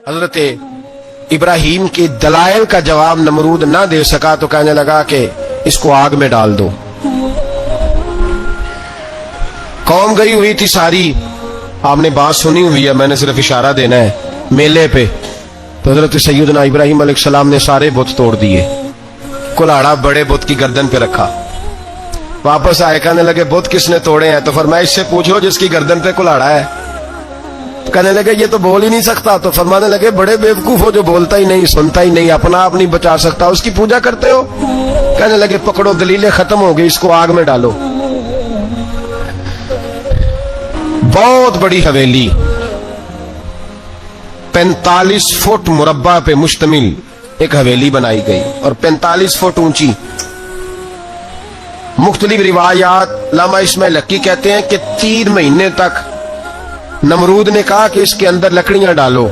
حضرت ابراہیم کے دلائل کا جواب نمرود نہ دے سکا تو کہنے لگا کہ اس کو آگ میں ڈال دو. قوم گئی ہوئی تھی ساری, آپ نے بات سنی ہوئی ہے, میں نے صرف اشارہ دینا ہے, میلے پہ. تو حضرت سیدنا ابراہیم علیہ السلام نے سارے بت توڑ دیے, کلاڑا بڑے بت کی گردن پہ رکھا. واپس آئے, کہنے لگے بت کس نے توڑے ہیں؟ تو فرمایا اس سے پوچھو جس کی گردن پہ کلاڑا ہے. کہنے لگے یہ تو بول ہی نہیں سکتا. تو فرمانے لگے بڑے بیوقوف ہو, جو بولتا ہی نہیں, سنتا ہی نہیں, اپنا آپ نہیں بچا سکتا, اس کی پوجا کرتے ہو. کہنے لگے پکڑو, دلیلیں ختم ہو گئی, اس کو آگ میں ڈالو. بہت بڑی حویلی 45 فٹ مربع پہ مشتمل ایک حویلی بنائی گئی اور 45 فٹ اونچی. مختلف روایات, علامہ اسماعیل حقی کہتے ہیں کہ 3 مہینے تک نمرود نے کہا کہ اس کے اندر لکڑیاں ڈالو.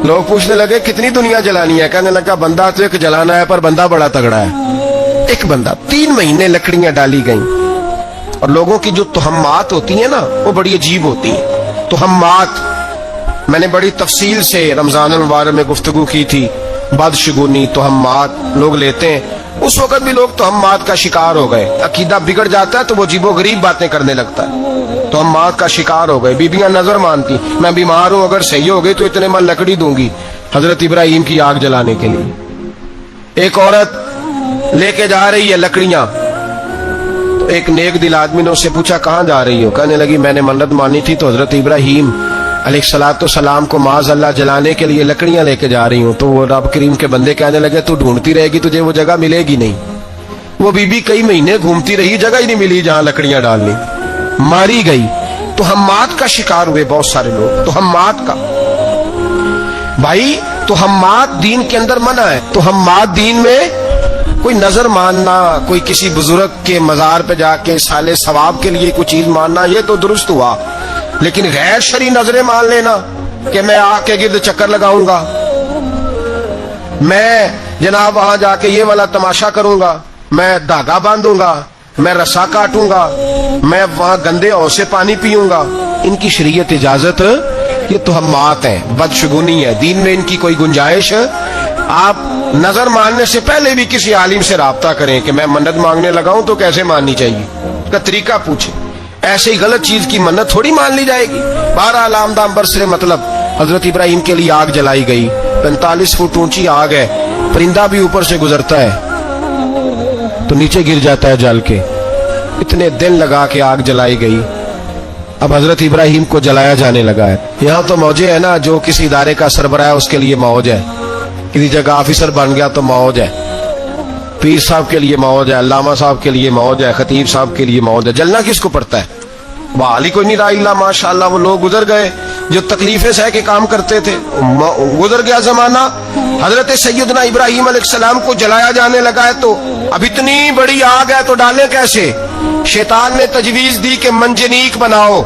لوگ پوچھنے لگے کتنی دنیا جلانی ہے؟ کہنے لگا بندہ تو ایک جلانا ہے, پر بندہ بڑا تگڑا ہے, ایک بندہ. 3 مہینے لکڑیاں ڈالی گئیں. اور لوگوں کی جو تہمات ہوتی ہیں نا, وہ بڑی عجیب ہوتی ہیں. تہمات میں نے بڑی تفصیل سے رمضان المبارک میں گفتگو کی تھی. بدشگونی, تہمات لوگ لیتے ہیں. اس وقت بھی لوگ تہمات کا شکار ہو گئے. عقیدہ بگڑ جاتا ہے تو وہ عجیب و غریب باتیں کرنے لگتا ہے. تہمات کا شکار ہو گئے. بیبیاں نظر مانتی, میں بیمار ہوں, اگر صحیح ہو گئی تو اتنے من لکڑی دوں گی حضرت ابراہیم کی آگ جلانے کے لیے. ایک عورت لے کے جا رہی ہے لکڑیاں. تو ایک نیک دل آدمی نے اس سے پوچھا کہاں جا رہی ہو؟ کہنے لگی میں نے منت مانی تھی تو حضرت ابراہیم علیہ السلام کو معاذ اللہ جلانے کے لیے لکڑیاں لے کے جا رہی ہوں. تو وہ رب کریم کے بندے کہنے لگے تو ڈھونڈتی رہے گی, تجھے وہ جگہ ملے گی نہیں. وہ بی بی کئی مہینے گھومتی رہی, جگہ ہی نہیں ملی جہاں لکڑیاں ڈالنی, ماری گئی. تہمات کا شکار ہوئے بہت سارے لوگ. تہمات کا بھائی, تہمات دین کے اندر منع ہے. تہمات دین میں کوئی نظر ماننا, کوئی کسی بزرگ کے مزار پہ جا کے سالے ثواب کے لیے کوئی چیز ماننا, یہ تو درست ہوا. لیکن غیر شرعی نظریں مان لینا کہ میں آ کے گرد چکر لگاؤں گا, میں جناب وہاں جا کے یہ والا تماشا کروں گا, میں دھاگا باندھوں گا, میں رسا کاٹوں گا, میں وہاں گندے اور سے پانی پیوں گا, ان کی شریعت اجازت, یہ تہمات ہیں, بدشگونی ہے. دین میں ان کی کوئی گنجائش. آپ نظر ماننے سے پہلے بھی کسی عالم سے رابطہ کریں کہ میں منت مانگنے لگا ہوں تو کیسے ماننی چاہیے, اس کا طریقہ پوچھیں. ایسے ہی غلط چیز کی منت تھوڑی مان لی جائے گی. 12 آمدام برسر مطلب حضرت ابراہیم کے لیے آگ جلائی گئی. 45 فٹ اونچی آگ ہے, پرندہ بھی اوپر سے گزرتا ہے تو نیچے گر جاتا ہے جل کے. اتنے دن لگا کے آگ جلائی گئی. اب حضرت ابراہیم کو جلایا جانے لگا ہے. یہاں تو موجیں ہے نا, جو کسی ادارے کا سربراہ ہے اس کے لیے موج ہے, کسی جگہ آفیسر بن گیا تو موج ہے, پیر صاحب کے لیے موج ہے, علامہ صاحب کے لیے موج ہے, خطیب صاحب کے لیے موج ہے. جلنا کس کو پڑتا ہے؟ بحال ہی کوئی نہیں رہا الا ماشاءاللہ. وہ لوگ گزر گئے جو تکلیفیں سہ کے کام کرتے تھے, گزر گیا زمانہ. حضرت سیدنا ابراہیم علیہ السلام کو جلایا جانے لگا ہے تو اب اتنی بڑی آگ ہے تو ڈالیں کیسے؟ شیطان نے تجویز دی کہ منجنیق بناؤ.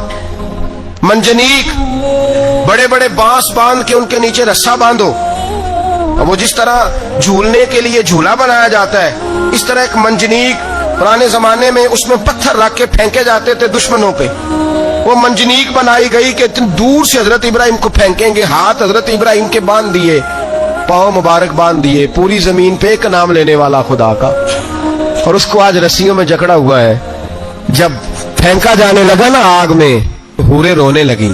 منجنیق, بڑے بڑے بانس باندھ کے ان کے نیچے رسا باندھو. وہ جس طرح جھولنے کے لیے جھولا بنایا جاتا ہے, اس طرح ایک منجنیق پرانے زمانے میں اس میں پتھر رکھ کے پھینکے جاتے تھے دشمنوں پہ. وہ منجنیق بنائی گئی کہ دور سے حضرت ابراہیم کو پھینکیں گے. ہاتھ حضرت ابراہیم کے باندھ دیے, پاؤں مبارک باندھ دیے. پوری زمین پہ ایک نام لینے والا خدا کا, اور اس کو آج رسیوں میں جکڑا ہوا ہے. جب پھینکا جانے لگا نا آگ میں, حوریں رونے لگی,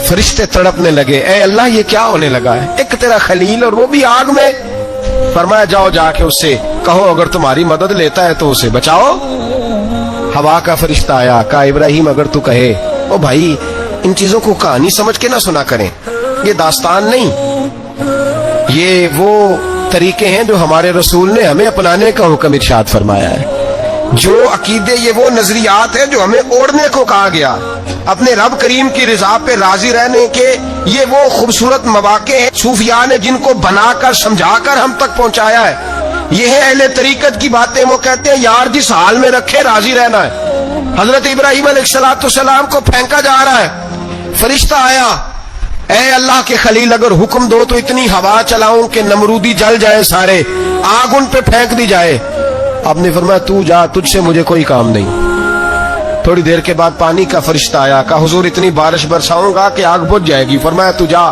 فرشتے تڑپنے لگے, اے اللہ یہ کیا ہونے لگا ہے؟ ایک تیرا خلیل اور وہ بھی آگ میں. فرمایا جاؤ جا کے اس سے کہو اگر تمہاری مدد لیتا ہے تو اسے بچاؤ. ہوا کا فرشتہ آیا, کہا ابراہیم اگر تو کہے. او بھائی, ان چیزوں کو کہانی سمجھ کے نہ سنا کریں, یہ داستان نہیں, یہ وہ طریقے ہیں جو ہمارے رسول نے ہمیں اپنانے کا حکم ارشاد فرمایا ہے. جو عقیدے, یہ وہ نظریات ہیں جو ہمیں اوڑھنے کو کہا گیا. اپنے رب کریم کی رضا پہ راضی رہنے کے یہ وہ خوبصورت مواقع ہیں صوفیاء نے جن کو بنا کر سمجھا کر ہم تک پہنچایا ہے. یہ ہے اہل طریقت کی باتیں. وہ کہتے ہیں یار جس حال میں رکھے راضی رہنا ہے. حضرت ابراہیم علیہ السلام کو پھینکا جا رہا ہے, فرشتہ آیا, اے اللہ کے خلیل اگر حکم دو تو اتنی ہوا چلاؤں کہ نمرودی جل جائے سارے, آگ ان پہ پھینک دی جائے. آپ نے فرمایا تو جا, تجھ سے مجھے کوئی کام نہیں. تھوڑی دیر کے بعد پانی کا فرشتہ آیا, کہا حضور اتنی بارش برساؤں گا کہ آگ بجھ جائے گی. فرمایا تو جا,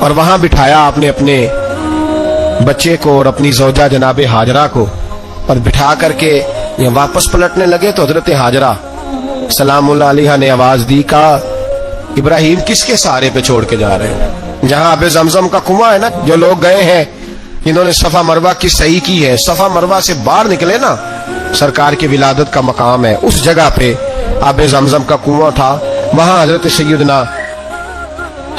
اور وہاں بٹھایا آپ نے اپنے بچے کو اور اپنی زوجہ جناب ہاجرہ کو، اور بٹھا کر کے یہ واپس پلٹنے لگے تو حضرت ہاجرہ سلام اللہ علیہ نے آواز دی، کہا ابراہیم کس کے سہارے پہ چھوڑ کے جا رہے ہیں؟ جہاں آب زمزم کا کنواں ہے نا، جو لوگ گئے ہیں انہوں نے صفا مروہ کی صحیح کی ہے، صفا مروہ سے باہر نکلے نا، سرکار کی ولادت کا مقام ہے، اس جگہ پہ آب زمزم کا کنواں تھا، وہاں حضرت سیدنا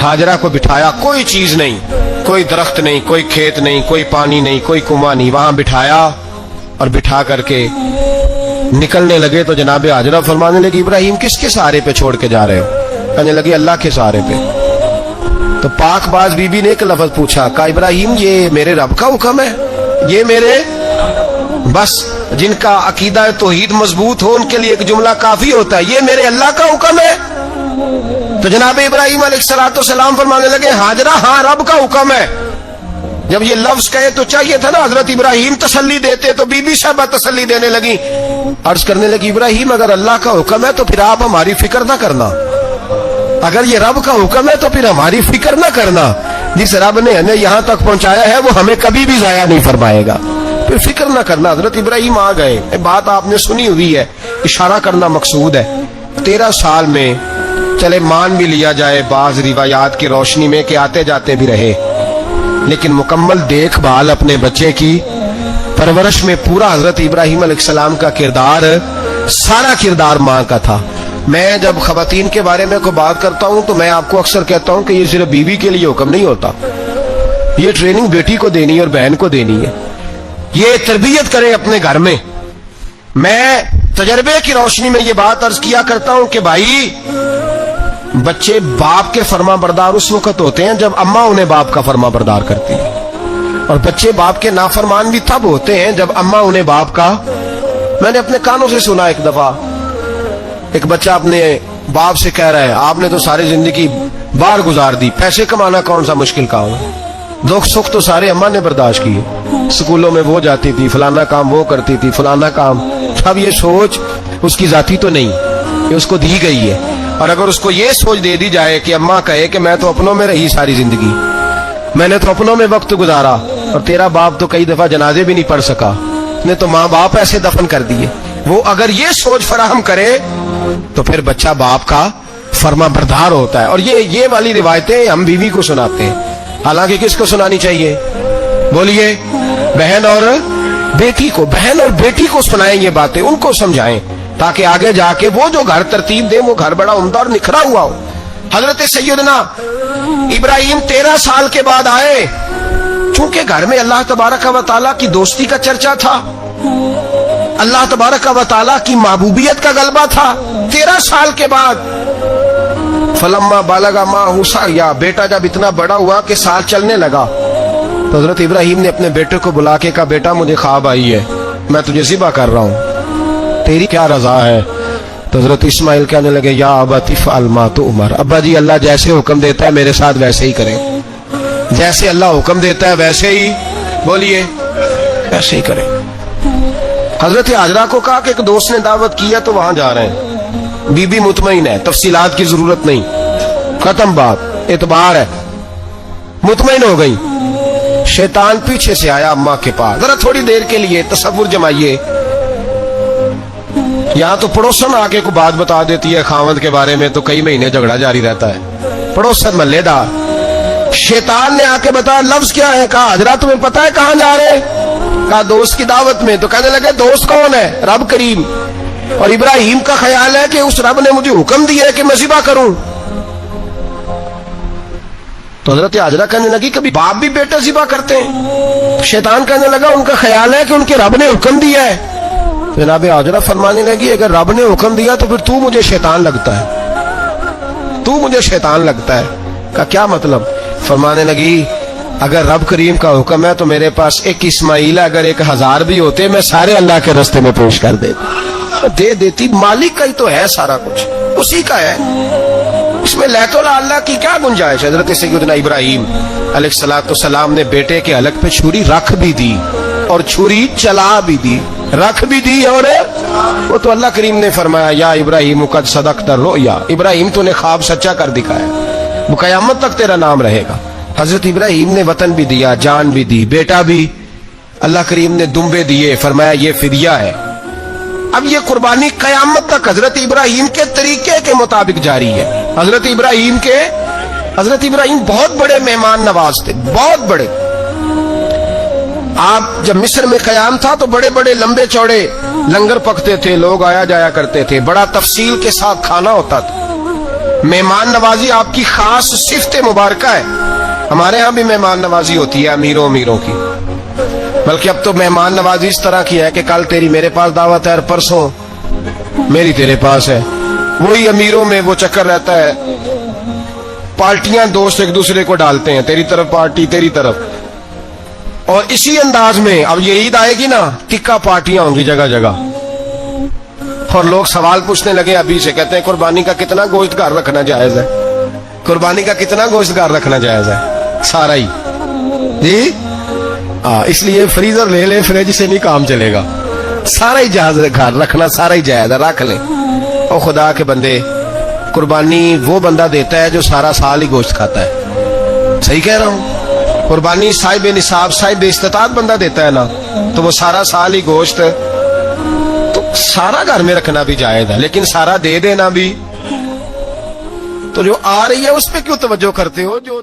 ہاجرہ کو بٹھایا، کوئی چیز نہیں، کوئی درخت نہیں، کوئی کھیت نہیں، کوئی پانی نہیں، کوئی کنواں نہیں، وہاں بٹھایا اور بٹھا کر کے نکلنے لگے تو جناب ہاجرہ فرمانے لگی ابراہیم کس کے سہارے پہ چھوڑ کے جا رہے ہو؟ کہنے لگی اللہ کے سہارے پہ۔ تو پاک باز بی بی نے ایک لفظ پوچھا، کہا ابراہیم یہ میرے رب کا حکم ہے، یہ میرے، بس جن کا عقیدہ توحید مضبوط ہو ان کے لیے ایک جملہ کافی ہوتا ہے، یہ میرے اللہ کا حکم ہے۔ تو جناب ابراہیم علیہ السلام فرمانے لگے ہاجرہ ہاں رب کا حکم ہے۔ جب یہ لفظ کہے تو چاہیے تھا نا حضرت ابراہیم تسلی دیتے، تو بی بی صاحبہ تسلی دینے لگی، عرض کرنے لگی ابراہیم اگر اللہ کا حکم ہے تو پھر آپ ہماری فکر نہ کرنا، اگر یہ رب کا حکم ہے تو پھر ہماری فکر نہ کرنا، جس رب نے ہمیں یہاں تک پہنچایا ہے وہ ہمیں کبھی بھی ضائع نہیں فرمائے گا، پھر فکر نہ کرنا۔ حضرت ابراہیم آ گئے، بات آپ نے سنی ہوئی ہے، اشارہ کرنا مقصود ہے۔ 13 سال میں چلے مان بھی لیا جائے بعض روایات کی روشنی میں کہ آتے جاتے بھی رہے، لیکن مکمل دیکھ بھال اپنے بچے کی پرورش میں پورا حضرت ابراہیم علیہ السلام کا کردار، سارا کردار ماں کا تھا۔ میں جب خواتین کے بارے میں کوئی بات کرتا ہوں تو میں آپ کو اکثر کہتا ہوں کہ یہ صرف بیوی کے لیے حکم نہیں ہوتا، یہ ٹریننگ بیٹی کو دینی ہے اور بہن کو دینی ہے، یہ تربیت کریں اپنے گھر میں۔ میں تجربے کی روشنی میں یہ بات عرض کیا کرتا ہوں کہ بھائی بچے باپ کے فرما بردار اس وقت ہوتے ہیں جب اماں انہیں باپ کا فرما بردار کرتی ہے، اور بچے باپ کے نافرمان بھی تب ہوتے ہیں جب اماں انہیں باپ کا۔ میں نے اپنے کانوں سے سنا ایک دفعہ ایک بچہ اپنے باپ سے کہہ رہا ہے آپ نے تو ساری زندگی باہر گزار دی، پیسے کمانا کون سا مشکل کام ہے، دکھ سکھ تو سارے اماں نے برداشت کیے، سکولوں میں وہ جاتی تھی، فلانا کام وہ کرتی تھی، فلانا کام۔ اب یہ سوچ اس کی ذاتی تو نہیں، یہ اس کو دی گئی ہے، اور اگر اس کو یہ سوچ دے دی جائے کہ اماں کہے کہ میں تو اپنوں میں رہی ساری زندگی، میں نے تو اپنوں میں وقت گزارا، اور تیرا باپ تو کئی دفعہ جنازے بھی نہیں پڑھ سکا، نے تو ماں باپ ایسے دفن کر دیے، وہ اگر یہ سوچ فراہم کرے تو پھر بچہ باپ کا فرما بردار ہوتا ہے۔ اور یہ والی روایتیں ہم بیوی کو سناتے ہیں، حالانکہ کس کو سنانی چاہیے؟ بولیے، بہن اور بیٹی کو، بہن اور بیٹی کو سنائیں یہ باتیں، ان کو سمجھائیں تاکہ آگے جا کے وہ جو گھر ترتیب دے وہ گھر بڑا عمدہ اور نکھرا ہوا ہو۔ حضرت سیدنا ابراہیم 13 سال کے بعد آئے، چونکہ گھر میں اللہ تبارک و تعالیٰ کی دوستی کا چرچا تھا، اللہ تبارک و تعالیٰ کی محبوبیت کا غلبہ تھا۔ 13 سال کے بعد فلما بالغ معہ سعیا، بیٹا جب اتنا بڑا ہوا کہ سال چلنے لگا تو حضرت ابراہیم نے اپنے بیٹے کو بلا کے کہا بیٹا مجھے خواب آئی ہے، میں تجھے ذبح کر رہا ہوں، تیری کیا رضا ہے؟ تو حضرت اسماعیل کہنے لگے یا ابت افعل ما تؤمر، ابا جی اللہ جیسے حکم دیتا ہے میرے ساتھ ویسے ہی کریں، جیسے اللہ حکم دیتا ہے ویسے ہی، بولیے، ویسے ہی کریں۔ حضرت ہاجرہ کو کہا کہ ایک دوست نے دعوت کی ہے تو وہاں جا رہے ہیں، بی بی مطمئن ہے، تفصیلات کی ضرورت نہیں، ختم بات، اعتبار ہے، مطمئن ہو گئی۔ شیطان پیچھے سے آیا اماں کے پاس، ذرا تھوڑی دیر کے لیے تصور جمائیے، یہاں تو پڑوسن آ کے کو بات بتا دیتی ہے خاوند کے بارے میں تو کئی مہینے جھگڑا جاری رہتا ہے، پڑوسن محلے دار۔ شیطان نے آ کے بتایا لفظ کیا ہے؟ کہا حضرہ تمہیں پتا ہے کہاں جا رہے؟ کہا دوست کی دعوت میں۔ تو کہنے لگے دوست کون ہے؟ رب کریم، اور ابراہیم کا خیال ہے کہ اس رب نے مجھے حکم دیا ہے کہ میں ذبح کروں۔ تو حضرت ہاجرہ کہنے لگی کبھی باپ بھی بیٹا ذبح کرتے ہیں؟ شیطان کہنے لگا ان کا خیال ہے کہ ان کے رب نے حکم دیا ہے۔ جناب ہاجرہ فرمانے لگی اگر رب نے حکم دیا تو پھر تو مجھے شیطان لگتا ہے، تو مجھے شیطان لگتا ہے۔ کہا کیا مطلب؟ فرمانے لگی اگر رب کریم کا حکم ہے تو میرے پاس ایک اسماعیل ہے، اگر 1000 بھی ہوتے میں سارے اللہ کے راستے میں پیش کر دے دیتی، مالک کا ہی تو ہے سارا کچھ، اسی کا ہے، اس میں لیت اللہ کی کیا گنجائش؟ حضرت سیدنا ابراہیم علیہ السلام نے بیٹے کے حلق پہ چھری رکھ بھی دی اور چھری چلا بھی دی، رکھ بھی دی، اور وہ تو اللہ کریم نے فرمایا یا ابراہیم قد صدقت الرؤیا، ابراہیم تو نے خواب سچا کر دکھایا، وہ قیامت تک تیرا نام رہے گا۔ حضرت ابراہیم نے وطن بھی دیا, جان بھی دی, بیٹا بھی. اللہ کریم نے دمبے دیے, فرمایا یہ فدیہ ہے. اب یہ قربانی قیامت تک حضرت ابراہیم کے طریقے کے مطابق جاری ہے. حضرت ابراہیم بہت بڑے مہمان نواز تھے, بہت بڑے. آپ جب مصر میں قیام تھا تو بڑے بڑے لمبے چوڑے لنگر پکتے تھے, لوگ آیا جایا کرتے تھے, بڑا تفصیل کے ساتھ کھانا ہوتا تھا. مہمان نوازی آپ کی خاص صفت مبارکہ ہے. ہمارے ہاں بھی مہمان نوازی ہوتی ہے امیروں کی, بلکہ اب تو مہمان نوازی اس طرح کی ہے کہ کل تیری میرے پاس دعوت ہے اور پرسوں میری تیرے پاس ہے. وہی امیروں میں وہ چکر رہتا ہے, پارٹیاں دوست ایک دوسرے کو ڈالتے ہیں, تیری طرف پارٹی تیری طرف. اور اسی انداز میں اب یہ عید آئے گی نا, ٹکا پارٹیاں ہوں گی جگہ جگہ. اور لوگ سوال پوچھنے لگے ابھی سے, کہتے ہیں قربانی کا کتنا گوشت گھر رکھنا جائز ہے, قربانی کا کتنا گوشت گھر رکھنا جائز ہے. سارا ہی جی, اس لیے فریزر لے لیں, فریج سے نہیں کام چلے گا. سارا ہی جہاز گھر رکھنا سارا ہی جائز ہے, رکھ لیں. اور خدا کے بندے, قربانی وہ بندہ دیتا ہے جو سارا سال ہی گوشت کھاتا ہے. صحیح کہہ رہا ہوں؟ قربانی صاحب نصاب, صاحب استطاعت بندہ دیتا ہے نا, تو وہ سارا سال ہی گوشت, تو سارا گھر میں رکھنا بھی جائز ہے, لیکن سارا دے دینا بھی. تو جو آ رہی ہے اس پہ کیوں توجہ کرتے ہو؟ جو